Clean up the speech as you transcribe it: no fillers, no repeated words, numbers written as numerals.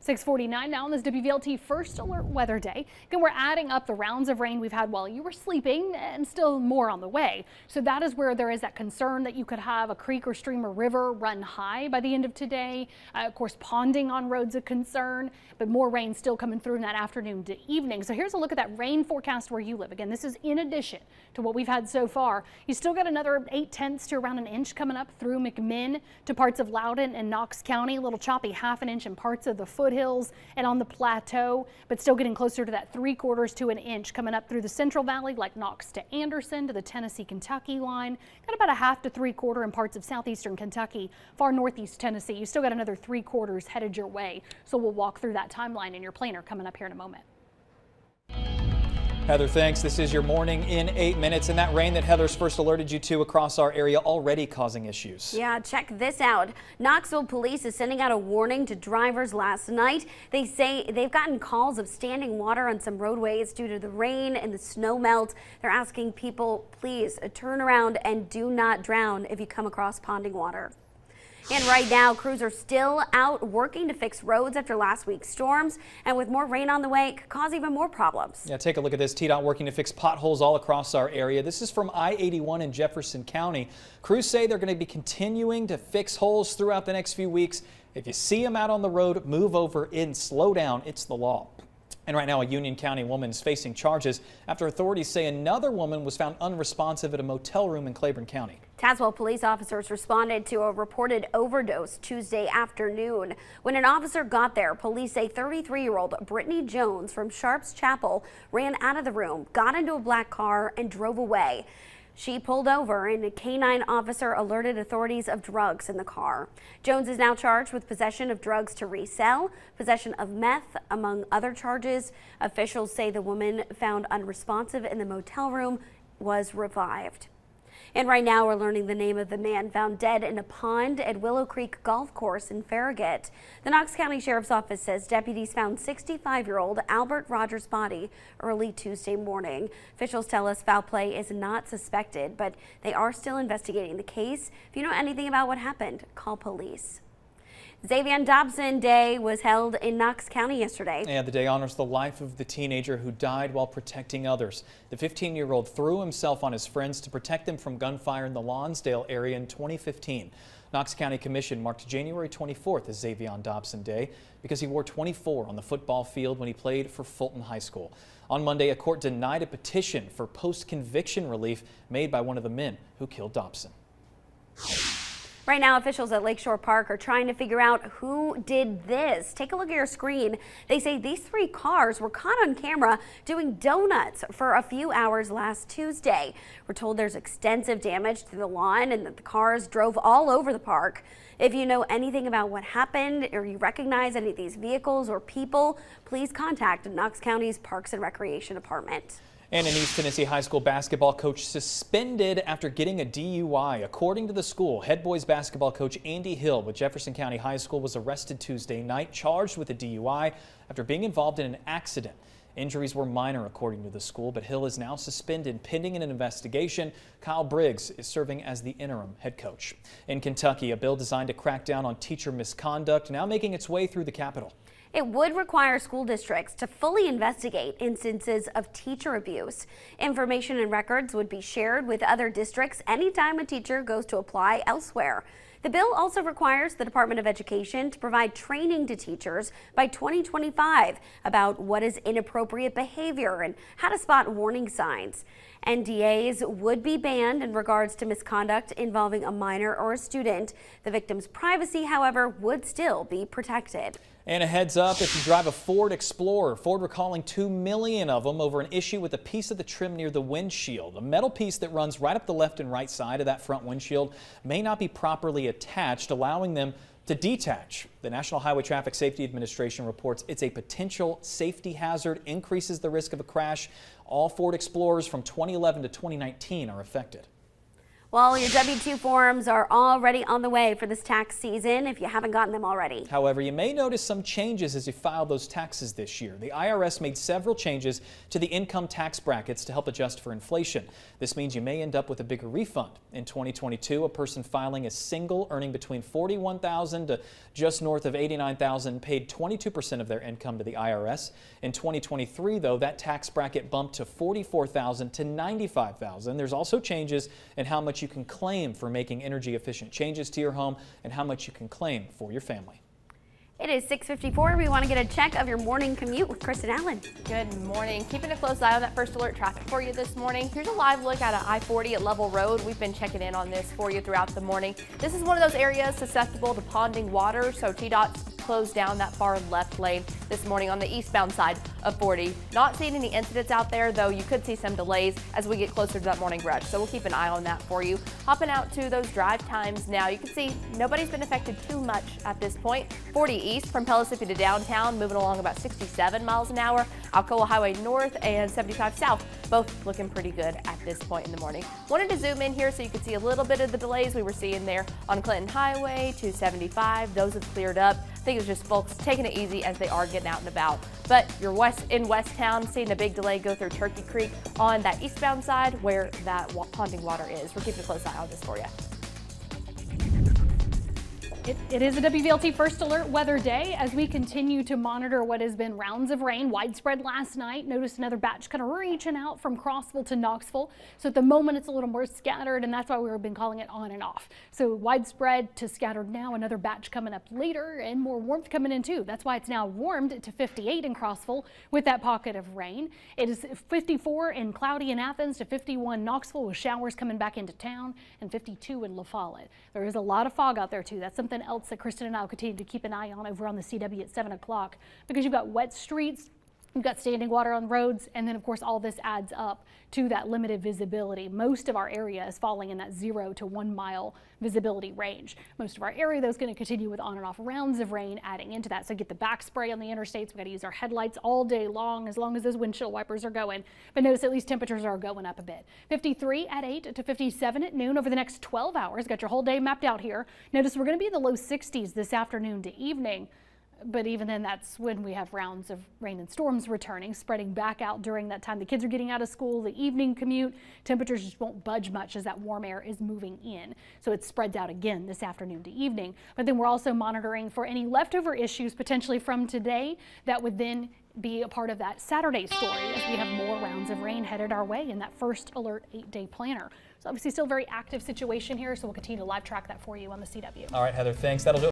6:49 now on this WVLT First Alert Weather Day. Again, we're adding up the rounds of rain we've had while you were sleeping and still more on the way. So that is where there is that concern that you could have a creek or stream or river run high by the end of today. Of course, ponding on roads a concern, but more rain still coming through in that afternoon to evening. So here's a look at that rain forecast where you live. Again, this is in addition to what we've had so far. You still got another 0.8 to around an inch coming up through McMinn to parts of Loudoun and Knox County. A little choppy, 1/2 inch in parts of the foothills and on the plateau, but still getting closer to that 3/4 to an inch coming up through the Central Valley, like Knox to Anderson to the Tennessee-Kentucky line. Got about a 1/2 to 3/4 in parts of southeastern Kentucky, far northeast Tennessee. You still got another 3/4 headed your way. So we'll walk through that timeline in your planner coming up here in a moment. Heather, thanks. This is your morning in 8 minutes, and that rain that Heather's first alerted you to across our area already causing issues. Yeah, check this out. Knoxville police is sending out a warning to drivers last night. They say they've gotten calls of standing water on some roadways due to the rain and the snow melt. They're asking people, please turn around and do not drown if you come across ponding water. And right now, crews are still out working to fix roads after last week's storms. And with more rain on the way, it could cause even more problems. Yeah, take a look at this. TDOT working to fix potholes all across our area. This is from I-81 in Jefferson County. Crews say they're going to be continuing to fix holes throughout the next few weeks. If you see them out on the road, move over and slow down. It's the law. And right now, a Union County woman is facing charges after authorities say another woman was found unresponsive at a motel room in Claiborne County. Tazewell police officers responded to a reported overdose Tuesday afternoon. When an officer got there, police say 33-year-old Brittany Jones from Sharps Chapel ran out of the room, got into a black car, and drove away. She pulled over and a canine officer alerted authorities of drugs in the car. Jones is now charged with possession of drugs to resell, possession of meth, among other charges. Officials say the woman found unresponsive in the motel room was revived. And right now we're learning the name of the man found dead in a pond at Willow Creek Golf Course in Farragut. The Knox County Sheriff's Office says deputies found 65-year-old Albert Rogers' body early Tuesday morning. Officials tell us foul play is not suspected, but they are still investigating the case. If you know anything about what happened, call police. Xavier Dobson Day was held in Knox County yesterday. And the day honors the life of the teenager who died while protecting others. The 15-year-old threw himself on his friends to protect them from gunfire in the Lonsdale area in 2015. Knox County Commission marked January 24th as Xavier Dobson Day because he wore 24 on the football field when he played for Fulton High School. On Monday, a court denied a petition for post-conviction relief made by one of the men who killed Dobson. Right now, officials at Lakeshore Park are trying to figure out who did this. Take a look at your screen. They say these 3 cars were caught on camera doing donuts for a few hours last Tuesday. We're told there's extensive damage to the lawn and that the cars drove all over the park. If you know anything about what happened or you recognize any of these vehicles or people, please contact Knox County's Parks and Recreation Department. And an East Tennessee high school basketball coach suspended after getting a DUI. According to the school, head boys basketball coach Andy Hill with Jefferson County High School was arrested Tuesday night, charged with a DUI after being involved in an accident. Injuries were minor, according to the school, but Hill is now suspended pending an investigation. Kyle Briggs is serving as the interim head coach. In Kentucky, a bill designed to crack down on teacher misconduct now making its way through the Capitol. It would require school districts to fully investigate instances of teacher abuse. Information and records would be shared with other districts anytime a teacher goes to apply elsewhere. The bill also requires the Department of Education to provide training to teachers by 2025 about what is inappropriate behavior and how to spot warning signs. NDAs would be banned in regards to misconduct involving a minor or a student. The victim's privacy, however, would still be protected. And a heads up, if you drive a Ford Explorer, Ford recalling 2 million of them over an issue with a piece of the trim near the windshield. A metal piece that runs right up the left and right side of that front windshield may not be properly attached, allowing them to detach. The National Highway Traffic Safety Administration reports it's a potential safety hazard, increases the risk of a crash. All Ford Explorers from 2011 to 2019 are affected. Well, your W-2 forms are already on the way for this tax season if you haven't gotten them already. However, you may notice some changes as you file those taxes this year. The IRS made several changes to the income tax brackets to help adjust for inflation. This means you may end up with a bigger refund. In 2022, a person filing as single earning between $41,000 to just north of $89,000 paid 22% of their income to the IRS. In 2023, though, that tax bracket bumped to $44,000 to $95,000. There's also changes in how much you can claim for making energy efficient changes to your home and how much you can claim for your family. It is 6:54. We want to get a check of your morning commute with Kristen Allen. Good morning. Keeping a close eye on that first alert traffic for you this morning. Here's a live look at I-40 at Level Road. We've been checking in on this for you throughout the morning. This is one of those areas susceptible to ponding water, so TDOT's closed down that far left lane this morning on the eastbound side of 40. Not seeing any incidents out there, though you could see some delays as we get closer to that morning rush, so we'll keep an eye on that for you. Hopping out to those drive times now, you can see nobody's been affected too much at this point. 40 east from Pellissippi to downtown, moving along about 67 miles an hour. Alcoa Highway north and 75 south, both looking pretty good at this point in the morning. Wanted to zoom in here so you could see a little bit of the delays we were seeing there on Clinton Highway, 275. Those have cleared up. I think it was just folks taking it easy as they are getting out and about. But you're in West Town, seeing a big delay go through Turkey Creek on that eastbound side where that ponding water is. We're keeping a close eye on this for you. It is a WVLT First Alert weather day as we continue to monitor what has been rounds of rain widespread last night. Noticed another batch kind of reaching out from Crossville to Knoxville. So at the moment it's a little more scattered, and that's why we've been calling it on and off. So widespread to scattered now, another batch coming up later and more warmth coming in too. That's why it's now warmed to 58 in Crossville with that pocket of rain. It is 54 and cloudy in Athens to 51 Knoxville with showers coming back into town and 52 in La Follette. There is a lot of fog out there too. That's something else that Kristen and I will continue to keep an eye on over on the CW at 7 o'clock because you've got wet streets, you've got standing water on roads, and then of course all this adds up to that limited visibility. Most of our area is falling in that 0 to 1 mile visibility range. Most of our area though is going to continue with on and off rounds of rain adding into that. So get the back spray on the interstates. We've got to use our headlights all day long as those windshield wipers are going. But notice at least temperatures are going up a bit. 53 at 8 to 57 at noon over the next 12 hours. Got your whole day mapped out here. Notice we're going to be in the low 60s this afternoon to evening. But even then, that's when we have rounds of rain and storms returning, spreading back out during that time. The kids are getting out of school, the evening commute, temperatures just won't budge much as that warm air is moving in. So it spreads out again this afternoon to evening. But then we're also monitoring for any leftover issues potentially from today that would then be a part of that Saturday story as we have more rounds of rain headed our way in that first alert 8-day planner. So obviously still a very active situation here, so we'll continue to live track that for you on the CW. All right, Heather, thanks. That'll do it.